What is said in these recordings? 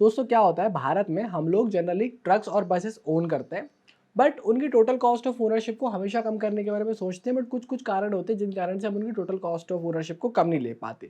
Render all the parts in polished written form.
दोस्तों क्या होता है भारत में हम लोग जनरली ट्रक्स और बसेस ओन करते हैं बट उनकी टोटल कॉस्ट ऑफ ओनरशिप को हमेशा कम करने के बारे में सोचते हैं बट कुछ कुछ कारण होते हैं जिन कारण से हम उनकी टोटल कॉस्ट ऑफ ओनरशिप को कम नहीं ले पाते।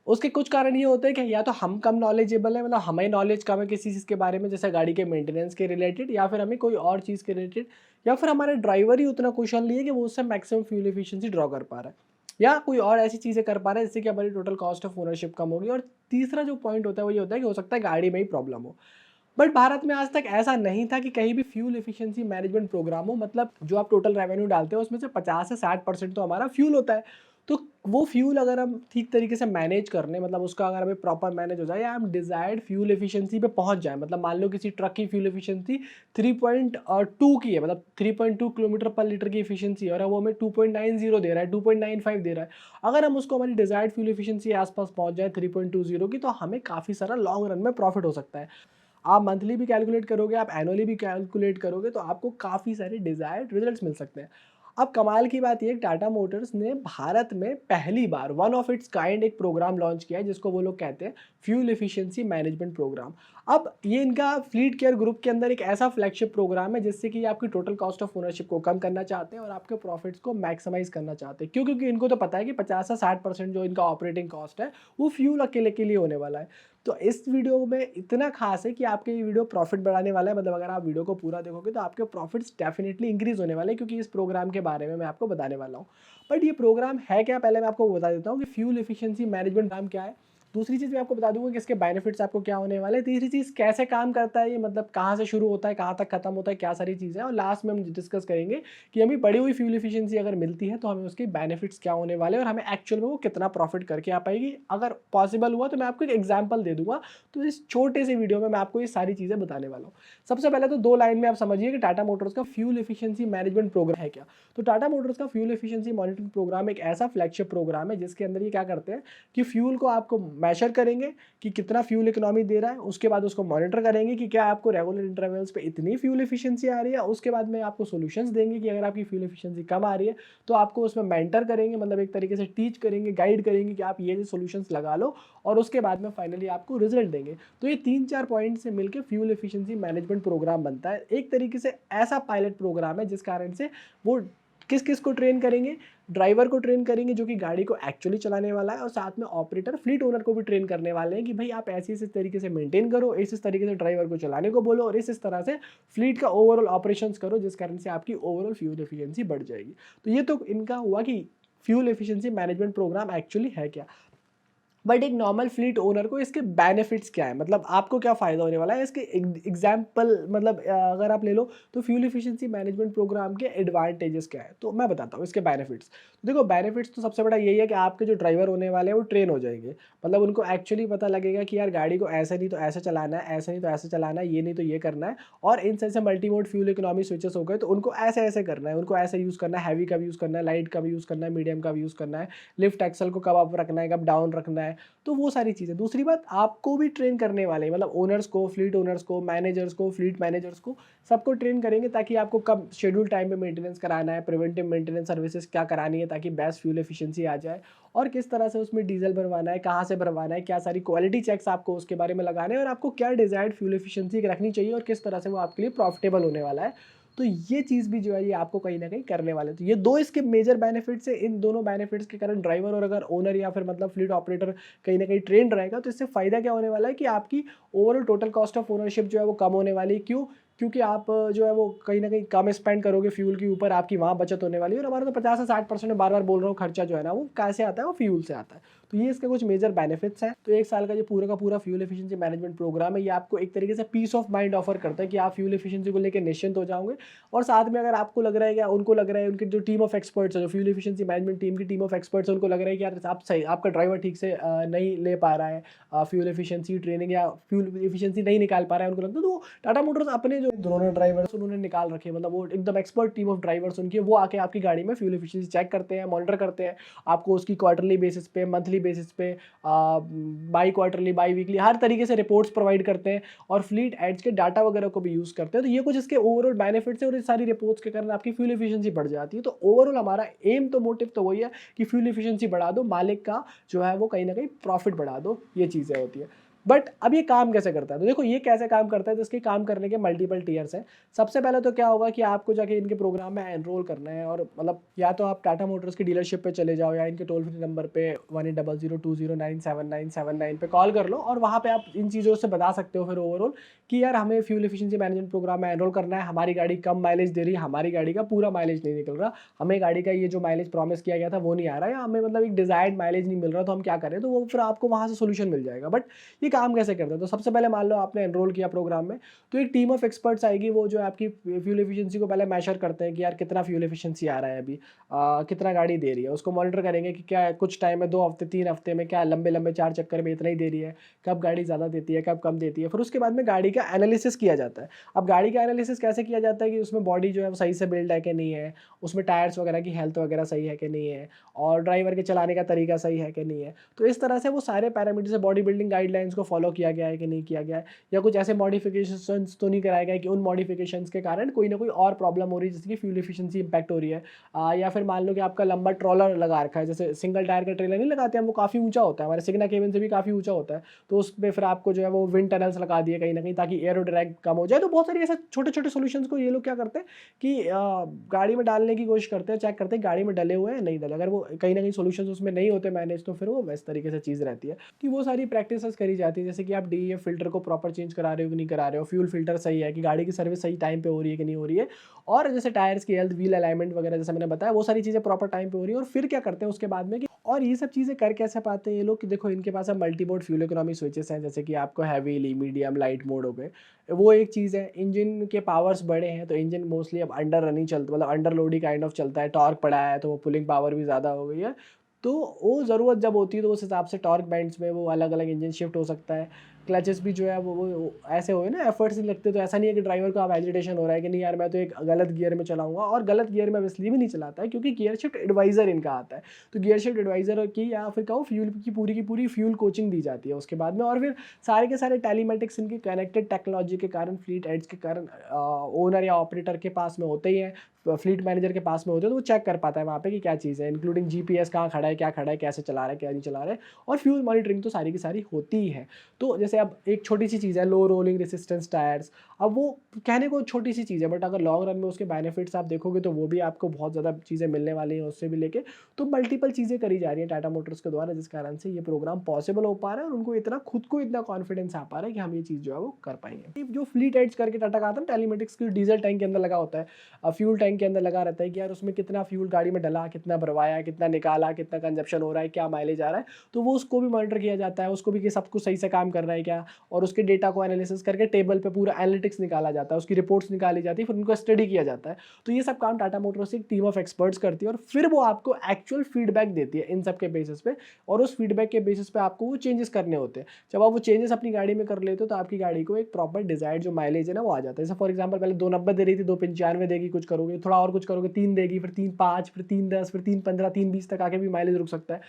उसके कुछ कारण ये होते हैं कि या तो हम कम नॉलेजेबल है मतलब हमें नॉलेज कम है किसी चीज़ के बारे में जैसे गाड़ी के मेंटेनेंस के रिलेटेड या फिर हमें कोई और चीज़ के रिलेटेड या फिर हमारे ड्राइवर ही उतना कुशल नहीं है कि वो उससे मैक्सिमम फ्यूल एफिशिएंसी ड्रॉ कर पा रहा है या कोई और ऐसी चीज़ें कर पा रहा है जिससे कि हमारी टोटल कॉस्ट ऑफ ओनरशिप कम होगी। और तीसरा जो पॉइंट होता है वो ये होता है कि हो सकता है गाड़ी में ही प्रॉब्लम हो। बट भारत में आज तक ऐसा नहीं था कि कहीं भी फ्यूल एफिशिएंसी मैनेजमेंट प्रोग्राम हो। मतलब जो आप टोटल रेवेन्यू डालते हो उसमें से 50 से 60% तो हमारा फ्यूल होता है। तो वो फ्यूल अगर हम ठीक तरीके से मैनेज कर लें मतलब उसका अगर हमें प्रॉपर मैनेज हो जाए या हम डिजायर्ड फ्यूल एफिशिएंसी पे पहुंच जाए। मतलब मान लो किसी ट्रक की फ्यूल एफिशिएंसी 3.2 की है मतलब 3.2 किलोमीटर पर लीटर की एफिशिएंसी और वो हमें 2.90 दे रहा है 2.95 दे रहा है। अगर हम उसको हमारी डिजायर्ड फ्यूल एफिशिएंसी आसपास पहुंच जाए 3.20 की तो हमें काफ़ी सारा लॉन्ग रन में प्रॉफिट हो सकता है। आप मंथली भी कैलकुलेट करोगे आप एनुअली भी कैलकुलेट करोगे तो आपको काफ़ी सारे डिजायर्ड रिजल्ट्स मिल सकते हैं। अब कमाल की बात यह टाटा मोटर्स ने भारत में पहली बार वन ऑफ इट्स काइंड एक प्रोग्राम लॉन्च किया है जिसको वो लोग कहते हैं फ्यूल एफिशिएंसी मैनेजमेंट प्रोग्राम। अब ये इनका फ्लीट केयर ग्रुप के अंदर एक ऐसा फ्लैगशिप प्रोग्राम है जिससे कि आपकी टोटल कॉस्ट ऑफ ओनरशिप को कम करना चाहते हैं और आपके प्रॉफिट्स को मैक्सिमाइज करना चाहते हैं। क्यों? क्योंकि इनको तो पता है कि 50 से 60% जो इनका ऑपरेटिंग कॉस्ट है वो फ्यूल अकेले के लिए होने वाला है। तो इस वीडियो में इतना खास है कि आपके ये वीडियो प्रॉफिट बढ़ाने वाला है। मतलब अगर आप वीडियो को पूरा देखोगे तो आपके प्रॉफिट्स डेफिनेटली इंक्रीज होने वाले हैं क्योंकि इस प्रोग्राम के बारे में मैं आपको बताने वाला हूँ। बट ये प्रोग्राम है क्या पहले मैं आपको बता देता हूँ कि फ्यूल एफिशिएंसी मैनेजमेंट प्रोग्राम क्या है। दूसरी चीज़ मैं आपको बता दूंगा कि इसके बेनिफिट्स आपको क्या होने वाले हैं। तीसरी चीज़ कैसे काम करता है ये मतलब कहाँ से शुरू होता है कहाँ तक खत्म होता है क्या सारी चीज़ें हैं। और लास्ट में हम डिस्कस करेंगे कि हमें बढ़ी हुई फ्यूल एफिशिएंसी अगर मिलती है तो हमें उसके बेनिफिट्स क्या होने वाले हैं और हमें एक्चुअल में वो कितना प्रॉफिट करके आ पाएगी। अगर पॉसिबल हुआ तो मैं आपको एक एग्जाम्पल दे दूंगा। तो इस छोटे से वीडियो में मैं आपको ये सारी चीज़ें बताने वाला हूँ। सबसे पहले तो दो लाइन में आप समझिए कि टाटा मोटर्स का फ्यूल एफिशिएंसी मैनेजमेंट प्रोग्राम है क्या। तो टाटा मोटर्स का फ्यूल एफिशिएंसी मॉनिटरिंग प्रोग्राम एक ऐसा फ्लैगशिप प्रोग्राम है जिसके अंदर ये क्या करते हैं कि फ्यूल को आपको मेजर करेंगे कि कितना फ्यूल इकोनॉमी दे रहा है। उसके बाद उसको मॉनिटर करेंगे कि क्या आपको रेगुलर इंटरवल्स पे इतनी फ्यूल एफिशिएंसी आ रही है। उसके बाद में आपको सॉल्यूशंस देंगे कि अगर आपकी फ्यूल एफिशिएंसी कम आ रही है तो आपको उसमें मेंटर करेंगे मतलब एक तरीके से टीच करेंगे गाइड करेंगे कि आप ये सॉल्यूशंस लगा लो और उसके बाद में फाइनली आपको रिजल्ट देंगे। तो ये 3-4 पॉइंट से मिलकर फ्यूल एफिशिएंसी मैनेजमेंट प्रोग्राम बनता है। एक तरीके से ऐसा पायलट प्रोग्राम है जिस कारण से वो किस किस को ट्रेन करेंगे, ड्राइवर को ट्रेन करेंगे जो कि गाड़ी को एक्चुअली चलाने वाला है और साथ में ऑपरेटर फ्लीट ओनर को भी ट्रेन करने वाले हैं कि भाई आप ऐसे इस तरीके से मेंटेन करो, इस तरीके से ड्राइवर को चलाने को बोलो और इस तरह से फ्लीट का ओवरऑल ऑपरेशंस करो जिस कारण से आपकी ओवरऑल फ्यूल एफिशिएंसी बढ़ जाएगी। तो ये तो इनका हुआ कि fuel efficiency management program actually है क्या। बट एक नॉर्मल फ्लीट ओनर को इसके बेनिफिट्स क्या है मतलब आपको क्या फ़ायदा होने वाला है इसके एग्जाम्पल मतलब अगर आप ले लो तो फ्यूल एफिशिएंसी मैनेजमेंट प्रोग्राम के एडवांटेजेस क्या है तो मैं बताता हूँ इसके बेनिफिट्स। तो देखो बेनिफिट्स तो सबसे बड़ा यही है कि आपके जो ड्राइवर होने वाले हैं वो ट्रेन हो जाएंगे। मतलब उनको एक्चुअली पता लगेगा कि यार गाड़ी को ऐसे नहीं तो ऐसे चलाना है, ऐसे नहीं तो ऐसे चलाना है, ये नहीं तो ये करना है। और इन से multi mode fuel economy switches हो गए तो उनको ऐसे ऐसे करना है, उनको ऐसे यूज़ करना है, हैवी का भी यूज़ करना है, लाइट का भी यूज़ करना है, मीडियम का भी यूज़ करना है, लिफ्ट एक्सल को कब अप रखना है कब डाउन रखना है। तो वो सारी चीज़ें। दूसरी बात आपको भी ट्रेन करने वाले हैं मतलब ओनर्स को, फ्लीट ओनर्स को, मैनेजर्स को, फ्लीट मैनेजर्स को सबको ट्रेन करेंगे ताकि आपको कब शेड्यूल टाइम पे मेंटेनेंस कराना है, प्रिवेंटिव मेंटेनेंस सर्विसेज क्या करानी है ताकि बेस्ट फ्यूल एफिशिएंसी आ जाए और किस तरह से उसमें डीजल भरवाना है, कहाँ से भरवाना है, क्या सारी क्वालिटी चेक्स आपको उसके बारे में लगाने हैं और आपको क्या डिजायर्ड फ्यूल एफिशिएंसी रखनी चाहिए और किस तरह से वो आपके लिए प्रॉफिटेबल होने वाला है। तो ये चीज़ भी जो है ये आपको कहीं ना कहीं करने वाले हैं। तो ये दो इसके मेजर बेनिफिट्स है। इन दोनों बेनिफिट्स के कारण ड्राइवर और अगर ओनर या फिर मतलब फ्लीट ऑपरेटर कहीं ना कहीं ट्रेंड रहेगा तो इससे फ़ायदा क्या होने वाला है कि आपकी overall total cost of ownership जो है वो कम होने वाली है। क्यों? क्योंकि आप जो है वो कहीं ना कहीं कम स्पेंड करोगे फ्यूल के ऊपर, आपकी वहाँ बचत होने वाली है। और हमारा तो 50 से 60% में बार बार बोल रहा हूँ खर्चा जो है ना वो कैसे आता है, वो फ्यूल से आता है। तो ये इसके कुछ मेजर बेनिफिट्स हैं। तो एक साल का जो पूरा का पूरा फ्यूल एफिशिएंसी मैनेजमेंट प्रोग्राम है ये आपको एक तरीके से पीस ऑफ माइंड ऑफर करता है कि आप फ्यूल एफिशिएंसी को लेकर निश्चिंत हो जाओगे। और साथ में अगर आपको लग रहा है या उनको लग रहा है, उनकी जो टीम ऑफ एक्सपर्ट्स है, जो फ्यूल एफिशिएंसी मैनेजमेंट टीम की टीम ऑफ एक्सपर्ट्स है, उनको लग रहा है कि यार आप सही आपका ड्राइवर ठीक से नहीं ले पा रहा है फ्यूल एफिशिएंसी ट्रेनिंग या फ्यूल एफिशिएंसी नहीं निकाल पा रहा है, उनको लगता है तो टाटा मोटर्स अपने जो ड्रोनर ड्राइवर्स उन्होंने निकाल रखे मतलब वो एकदम एक्सपर्ट टीम ऑफ ड्राइवर्स उनकी वो आके आपकी गाड़ी में फ्यूल एफिशिएंसी चेक करते हैं, मॉनिटर करते हैं आपको उसकी क्वार्टरली बेसिस पे, मंथली बेसिस पे, बाई क्वार्टरली, बाई वीकली, हर तरीके से रिपोर्ट्स प्रोवाइड करते हैं और फ्लीट एड्स के डाटा वगैरह को भी यूज़ करते हैं। तो ये कुछ इसके ओवरऑल बेनिफिट्स है और ये सारी रिपोर्ट्स के कारण आपकी फ्यूल एफिशिएंसी बढ़ जाती है। तो ओवरऑल हमारा एम तो मोटिव तो वही है कि फ्यूल एफिशिएंसी बढ़ा दो, मालिक का जो है वो कहीं ना कहीं प्रॉफिट बढ़ा दो, ये चीज़ें होती है। बट अब ये काम कैसे करता है? तो देखो ये कैसे काम करता है, तो इसके काम करने के मल्टीपल टीयर्स हैं। सबसे पहले तो क्या होगा कि आपको जाके इनके प्रोग्राम में एनरोल करना है, और मतलब या तो आप टाटा मोटर्स की डीलरशिप पे चले जाओ या इनके टोल फ्री नंबर पे 180020979979 पे कॉल कर लो, और वहाँ पे आप इन चीज़ों से बता सकते हो फिर ओवरऑल कि यार हमें फ्यूल एफिशिएंसी मैनेजमेंट प्रोग्राम में एनरोल करना है, हमारी गाड़ी कम माइलेज दे रही है, हमारी गाड़ी का पूरा माइलेज नहीं निकल रहा, हमें गाड़ी का ये जो माइलेज प्रॉमिस किया गया था वो नहीं आ रहा है, या हमें मतलब एक डिजायर्ड माइलेज नहीं मिल रहा, तो हम क्या करें? तो वो फिर आपको वहाँ से सोल्यूशन मिल जाएगा। बट ये काम कैसे करता है? तो सबसे पहले मान लो आपने एनरोल किया प्रोग्राम में, तो एक टीम ऑफ एक्सपर्ट्स आएगी, वो जो है आपकी फ्यूल एफिशिएंसी को पहले मेजर करते हैं कि यार कितना फ्यूल एफिशिएंसी आ रहा है अभी, कितना गाड़ी दे रही है, उसको मॉनिटर करेंगे कि क्या कुछ टाइम में 2 हफ्ते 3 हफ्ते में क्या लंबे लंबे 4 चक्कर में इतना ही दे रही है, कब गाड़ी ज़्यादा देती है, कब कम देती है। फिर उसके बाद में गाड़ी का एनालिसिस किया जाता है। अब गाड़ी का एनालिसिस कैसे किया जाता है कि उसमें बॉडी जो है वो सही से बिल्ड है कि नहीं है, उसमें टायर्स वगैरह की हेल्थ वगैरह सही है कि नहीं है, और ड्राइवर के चलाने का तरीका सही है कि नहीं है। तो इस तरह से वो सारे पैरामीटर से बॉडी बिल्डिंग गाइडलाइंस को फॉलो किया गया है कि नहीं किया गया है, या कुछ ऐसे मॉडिफिकेशंस तो नहीं कराए गए कि उन मॉडिफिकेशंस के कारण कोई ना कोई और प्रॉब्लम हो रही है, जैसे कि फ्यूल एफिशिएंसी इंपैक्ट हो रही है। या फिर मान लो कि आपका लंबा ट्रॉलर लगा रखा है, जैसे सिंगल टायर का ट्रेलर नहीं लगाते हैं, वो काफ़ी ऊंचा होता है, हमारे सिग्ना केबिन से भी काफ़ी ऊंचा होता है, तो उस पर फिर आपको जो है वो विंड टनल्स लगा दिए कहीं ना कहीं, ताकि एरो ड्रैग कम हो जाए। तो बहुत सारी ऐसे छोटे छोटे सोल्यूशंस को ये लोग क्या करते हैं कि गाड़ी में डालने की कोशिश करते हैं, चेक करते हैं गाड़ी में डले हुए हैं नहीं डले, अगर वो कहीं ना कहीं सोल्यूशन उसमें नहीं होते मैनेज, तो फिर वो वैसे तरीके से चीज़ रहती है कि वो सारी प्रैक्टिसेस करी जाती है। जैसे कि आप डीईएफ फिल्टर को प्रॉपर चेंज करा रहे हो कि नहीं करा रहे हो, फ्यूल फिल्टर सही है कि गाड़ी की सर्विस सही टाइम पे हो रही है कि नहीं हो रही है, और जैसे टायर्स की हेल्थ, व्हील अलाइनमेंट वगैरह जैसे मैंने बताया, वो सारी चीज़ें प्रॉपर टाइम पे हो रही है। और फिर क्या करते हैं उसके बाद में कि, और ये सब चीज़ें कर कैसे पाते हैं ये लोग कि देखो इनके पास अब multi mode fuel economy switches हैं, जैसे कि आपको हैवी, मीडियम, लाइट मोड हो गए। वो एक चीज़ है। इंजन के पावर्स बड़े हैं, तो इंजन मोस्टली अब अंडर रनिंग चलता, मतलब under load he kind of चलता है, टॉर्क पड़ा है तो वो पुलिंग पावर भी ज़्यादा हो गई है। तो वो ज़रूरत जब होती है तो उस हिसाब से टॉर्क बैंड्स में वो अलग अलग इंजन शिफ्ट हो सकता है। क्लचेस भी जो है वो ऐसे हुए ना, एफर्ट्स नहीं लगते, तो ऐसा नहीं है कि ड्राइवर को अब एजिटेशन हो रहा है कि नहीं यार मैं तो एक गलत गियर में चलाऊंगा। और गलत गियर में इसलिए भी नहीं चलाता है क्योंकि गियर शिफ्ट एडवाइज़र इनका आता है, तो गियर शिफ्ट एडवाइज़र की या फिर कहो फ्यूल की पूरी फ्यूल कोचिंग दी जाती है उसके बाद में। और फिर सारे के सारे टेलीमेटिक्स इनकी कनेक्टेड टेक्नोलॉजी के कारण, फ्लीट एड्स के कारण ओनर या ऑपरेटर के पास में होते ही हैं, फ्लीट मैनेजर के पास में होते हैं, तो वो चेक कर पाता है वहाँ पे कि क्या चीज़ है, इंक्लूडिंग जीपीएस कहाँ खड़ा है, क्या खड़ा है, कैसे चला रहा है, क्या नहीं चला रहा है, और फ्यूल मॉनिटरिंग तो सारी की सारी होती ही है। तो जैसे अब एक छोटी सी चीज़ है लो रोलिंग रेसिस्टेंस टायर्स, अब वो कहने को छोटी सी चीज़ है, बट अगर लॉन्ग रन में उसके बेनिफिट्स आप देखोगे तो वो भी आपको बहुत ज़्यादा चीज़ें मिलने वाली हैं उससे भी लेके। तो मल्टीपल चीज़ें करी जा रही हैं टाटा मोटर्स के द्वारा, जिस कारण से ये प्रोग्राम पॉसिबल हो पा रहा है, और उनको इतना खुद को इतना कॉन्फिडेंस आ पा रहा है कि हम ये चीज़ जो है वो कर पाएंगे। जो फ्लीट एड्स करके टाटा का आता है, टेलीमेटिक्स की डीजल टैंक के अंदर लगा होता है, फ्यूल टैंक के अंदर लगा रहता है कि यार उसमें कितना फ्यूल गाड़ी में डला, कितना भरवाया, कितना निकाला, कितना कंजप्शन हो रहा है, क्या माइलेज आ रहा है, तो वो उसको भी मॉनिटर किया जाता है, उसको भी कि सब कुछ सही से काम कर रहा है क्या, और उसके डेटा को एनालिसिस करके टेबल पे पूरा एनालिटिक्स निकाला जाता है, उसकी रिपोर्ट्स निकाली जाती है, फिर उनको स्टडी किया जाता है। तो ये सब काम टाटा मोटर्स एक टीम ऑफ एक्सपर्ट्स करती है, और फिर वो आपको एक्चुअल फीडबैक देती है इन सब के बेसिस पे, और उस फीडबैक के बेसिस पे आपको वो चेंजेस करने होते हैं। जब आप वो चेंजेस अपनी गाड़ी में कर लेते हो तो आपकी गाड़ी को एक प्रॉपर डिजायर्ड जो माइलेज है ना वो आ जाता है। जैसे फॉर एग्जाम्पल पहले 290 दे रही थी, 295 देगी, कुछ करोगे थोड़ा और कुछ करोगे 3 देगी, फिर 3.5, फिर 3.10, फिर 3.15, 3.20 तक आके भी माइलेज रुक सकता है।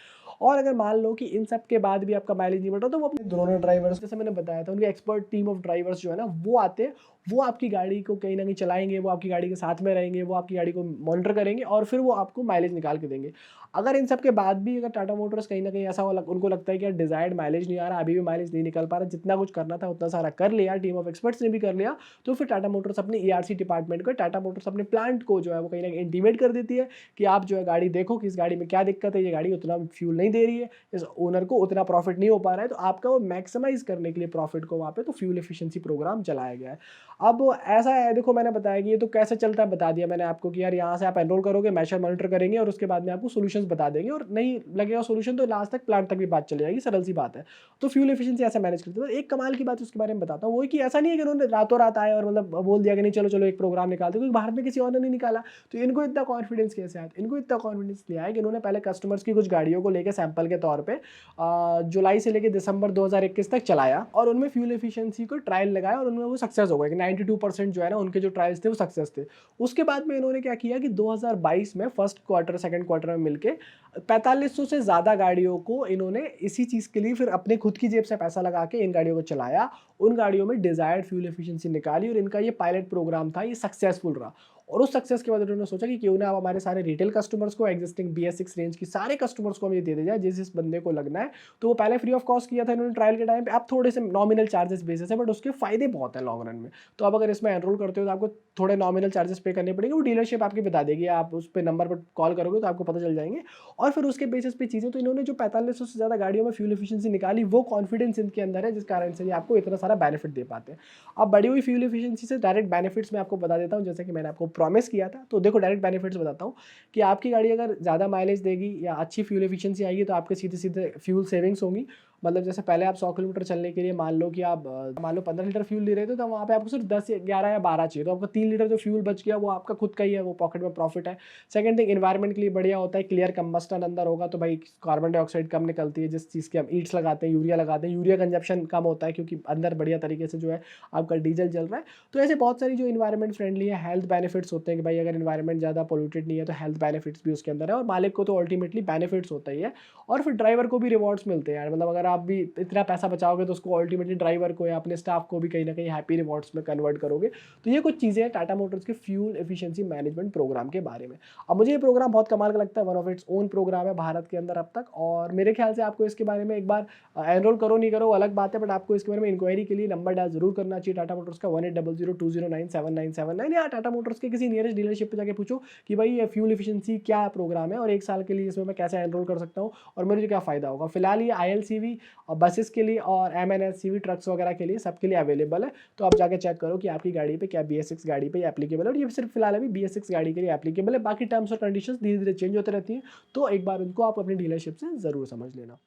और अगर मान लो कि इन सब के बाद भी आपका माइलेज नहीं बढ़ रहा, तो वो अपने दोनों ड्राइवर्स, जैसे मैंने बताया था, उनकी एक्सपर्ट टीम ऑफ ड्राइवर्स जो है ना वो आते हैं, वो आपकी गाड़ी को कहीं ना कहीं चलाएंगे, वो आपकी गाड़ी के साथ में रहेंगे, वो आपकी गाड़ी को मॉनिटर करेंगे, और फिर वो आपको माइलेज निकाल के देंगे। अगर इन सब के बाद भी अगर टाटा मोटर्स कहीं ना कहीं ऐसा उनको लगता है कि यार डिजायर्ड माइलेज नहीं आ रहा, अभी भी माइलेज नहीं निकल पा रहा, जितना कुछ करना था उतना सारा कर लिया, टीम ऑफ एक्सपर्ट्स ने भी कर लिया, तो फिर टाटा मोटर्स अपने ईआरसी डिपार्टमेंट को, टाटा मोटर्स अपने प्लांट को जो है वो कहीं ना कहीं इंटीमेट कर देती है कि आप जो है गाड़ी देखो कि इस गाड़ी में क्या दिक्कत है, ये गाड़ी उतना फ्यूल नहीं दे रही है, इस ओनर को उतना प्रॉफिट नहीं हो पा रहा है, तो आपका वो मैक्सिमाइज करने के लिए प्रॉफिट को वहाँ पे तो फ्यूल एफिशिएंसी प्रोग्राम चलाया गया है। अब ऐसा है, देखो मैंने बताया कि ये तो कैसे चलता है बता दिया मैंने आपको कि यार यहाँ से आप एनरोल करोगे, मैशर मॉनिटर करेंगे, और उसके बाद में आपको सोल्यूशंस बता देंगे, और नहीं लगेगा सोल्यूशन तो लास्ट तक प्लांट तक भी बात चली जाएगी, सरल सी बात है। तो फ्यूल एफिशिएंसी ऐसे मैनेज करते हैं। एक कमाल की बात उसके बारे में बताता हूँ, वो कि ऐसा नहीं है कि उन्होंने रातों रात आए और मतलब बोल दिया कि नहीं चलो चलो एक प्रोग्राम निकालते, क्योंकि भारत में किसी और ने नहीं निकाला। तो इनको इतना कॉन्फिडेंस कैसे आया? इनको इतना कॉन्फिडेंस लिया है कि इन्होंने पहले कस्टमर्स की कुछ गाड़ियों को लेकर सैंपल के तौर पर जुलाई से लेकर दिसंबर 2021 तक चलाया, और उनमें फ्यूल एफिशिएंसी को ट्रायल लगाया, और उनमें वो सक्सेस हो गया कि 92% जो है ना उनके जो ट्रायल्स थे वो सक्सेस थे। उसके बाद में इन्होंने क्या किया कि 2022 में फर्स्ट क्वार्टर सेकंड क्वार्टर में मिलके 4500 से ज़्यादा गाड़ियों को इन्होंने इसी चीज़ के लिए फिर अपने खुद की जेब से पैसा लगा के इन गाड़ियों को चलाया, उन गाड़ियों में डिज़ायर्ड फ्यूल एफिशिएंसी निकाली और इनका ये पायलट प्रोग्राम था, ये सक्सेसफुल रहा। और उस सक्सेस के बाद उन्होंने सोचा कि क्यों ना अब हमारे सारे रिटेल कस्टमर्स को, एग्जिस्टिंग BS6 रेंज की सारे कस्टमर्स को हम ये दे दिया जाए, जिस बंदे को लगना है। तो वो पहले फ्री ऑफ कॉस्ट किया था इन्होंने ट्रायल के टाइम पे, अब थोड़े से नॉमिनल चार्जेस बेसिस है, बट उसके फायदे बहुत हैं लॉन्ग रन में। तो अब अगर इसमें एनरोल करते हो तो आपको थोड़े नॉमिनल चार्जेस पे करने पड़ेंगे, वो डीलरशिप आपकी बता देगी, आप उस पे नंबर पर कॉल करोगे तो आपको पता चल जाएंगे। और फिर उसके बेसिस पे चीज़ें, तो इन्होंने जो 4500 से ज़्यादा गाड़ियों में फ्यूल एफिशिएंसी निकाली, वो कॉन्फिडेंस इनके अंदर है, जिस कारण से ये आपको इतना सारा बेनिफिट दे पाते हैं। अब बढ़ी हुई फ्यूल एफिशिएंसी से डायरेक्ट बेनिफिट्स मैं आपको बता देता हूँ, जैसे कि मैंने आपको प्रॉमिस किया था। तो देखो डायरेक्ट बेनिफिट्स बताता हूँ कि आपकी गाड़ी अगर ज़्यादा माइलेज देगी या अच्छी फ्यूल एफिशिएंसी आएगी तो आपके सीधे सीधे फ्यूल सेविंग्स होंगी। मतलब जैसे पहले आप 100 किलोमीटर चलने के लिए मान लो कि आप मान लो 15 लीटर फ्यूल ले रहे थे, तो वहाँ पे आपको सिर्फ 10 या 11 या 12 चाहिए, तो आपका 3 लीटर जो फ्यूल बच गया वो आपका खुद का ही है, वो पॉकेट में प्रॉफिट है। सेकंड थिंग, एनवायरनमेंट के लिए बढ़िया होता है, क्लियर कंबस्टन अंदर होगा तो भाई कार्बन डाइऑक्साइड कम निकलती है, जिस चीज़ के हम ईट्स लगाते हैं, यूरिया लगाते हैं, यूरिया कंजप्शन कम होता है क्योंकि अंदर बढ़िया तरीके से जो है आपका डीजल जल रहा है। तो ऐसे बहुत सारी जो इन्वायरमेंट फ्रेंडली है, हेल्थ बेनिफिट्स होते हैं कि भाई अगर इन्वायरमेंट ज़्यादा पोल्यूटेड नहीं है तो हेल्थ बेनिफिट्स भी उसके अंदर है, और मालिक को तो अल्टीमेटली बेनिफिट्स होता ही है। और फिर ड्राइवर को भी रिवॉर्ड्स मिलते हैं यार, मतलब अगर आप भी इतना पैसा बचाओगे तो उसको अल्टीमेटली ड्राइवर को या अपने स्टाफ को भी कहीं ना कहीं हैप्पी रिवॉर्ड्स में कन्वर्ट करोगे। तो ये कुछ चीज़ें हैं टाटा मोटर्स के फ्यूल एफिशिएंसी मैनेजमेंट प्रोग्राम के बारे में। अब मुझे ये प्रोग्राम बहुत कमाल का लगता है, one of its own program है भारत के अंदर अब तक, और मेरे ख्याल से आपको इसके बारे में एक बार एनरोल करो नहीं करो अलग बात है, बट आपको इसके बारे में इंक्वायरी के लिए नंबर डायल जरूर करना चाहिए टाटा मोटर्स का 180020979979, या टाटा मोटर्स के किसी नियरेस्ट डीलरशिप पे जाके पूछो कि भाई ये फ्यूल एफिशिएंसी क्या प्रोग्राम है और 1 साल के लिए इसमें मैं कैसे एनरोल कर सकता हूँ और मुझे क्या फ़ायदा होगा। फिलहाल ये ILCV और बसेस के लिए और MNHCV ट्रक्स वगैरह के लिए सबके लिए अवेलेबल है। तो आप जाके चेक करो कि आपकी गाड़ी पे क्या BS6 गाड़ी पे एप्लीकेबल है, और ये सिर्फ फिलहाल अभी BS6 गाड़ी के लिए एप्लीकेबल है। बाकी टर्म्स और कंडीशंस धीरे धीरे चेंज होते रहती हैं, तो एक बार उनको आप अपनी डीलरशिप से ज़रूर समझ लेना।